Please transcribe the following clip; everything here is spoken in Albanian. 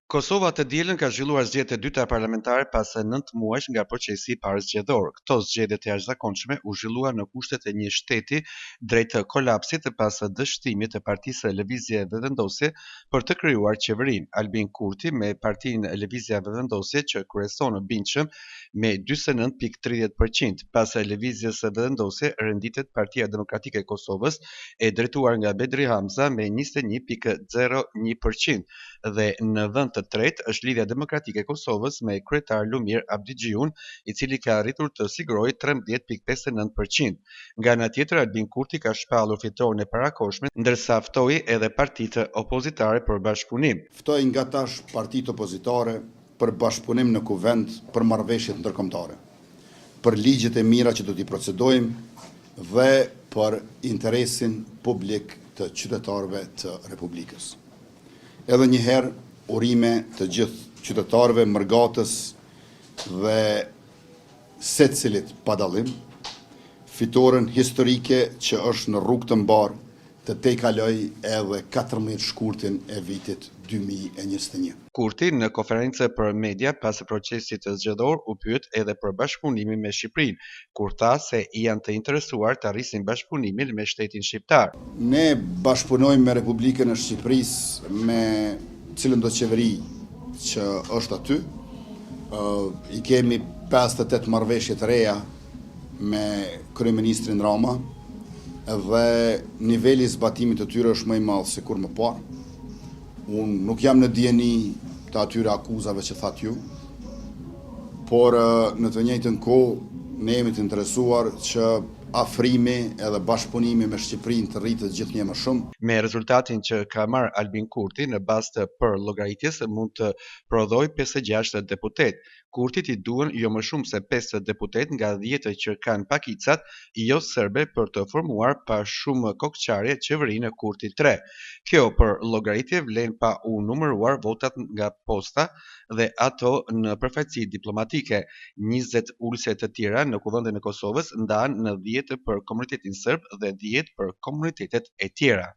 Kosova të dielën ka zhvilluar zgjedhjet e dyta parlamentare pas 9 muajsh nga procesi i parë zgjedhor. Këto zgjedhje të jashtëzakonshme u zhvilluan në kushtet e një shteti drejt kolapsit pas dështimit të Partisë Lëvizje Vetëvendosje për të krijuar qeverinë. Albin Kurti me Partinë Lëvizja Vetëvendosje që kryeson bindshëm me 49.30%. Pas Lëvizjes Vetëvendosje renditet Partia Demokratike e Kosovës e drejtuar nga Bedri Hamza me 21.01% dhe në vend të tretë është Lidhja Demokratike e Kosovës me kryetar Lumir Abdigjiun, i cili ka arritur të sigurojë 13.59%. Nga ana tjetër, Albin Kurti ka shpallur fitoren e parakohshme, ndërsa ftoi edhe partitë opozitare për bashkëpunim. Ftoi nga tash partitë opozitare për bashkëpunim në kuvend për marrëveshjet ndërkombëtare, për ligjet e mira që do t'i procedojmë dhe për interesin publik të qytetarëve të Republikës. Edhe një herë urime të gjithë qytetarëve, mërgatës dhe secilit pa dallim, fitoren historike që është në rrugë të mbarë të tejkaloj edhe 14 shkurtin e vitit 2021. Kurti në konferencë për media pas procesit zgjedhor u pyet edhe për bashkëpunimin me Shqipërinë, kur tha se janë të interesuar të arrisin bashkëpunimin me shtetin shqiptar. Ne bashkëpunojmë me Republikën e Shqipërisë, me cilën do qeveri që është aty. I kemi 58 marrëveshje të reja me kryeministrin Rama dhe niveli i zbatimit të tyre është më i madh se kur më parë. Unë nuk jam në dieni të atyre akuzave që thatë ju, por në të njëjtën kohë ne jemi të interesuar që afrimi edhe bashkëpunimi me Shqipërinë të rritet gjithnjë më shumë. Me rezultatin që ka marrë Albin Kurti në bazë të përllogëritjes mund të prodhojë 56 deputet. Kurtit i duhen jo më shumë se 5 deputet nga 10 që kanë pakicat jo serbe për të formuar pa shumë kokçarje qeverinë Kurti 3. Kjo përllogëritje vlen pa u numëruar votat nga posta dhe ato në përfaqësi diplomatike. 20 ulëse të tjera në kuvendin e Kosovës ndahen në 10 për komunitetin serb dhe 10 për komunitetet e tjera.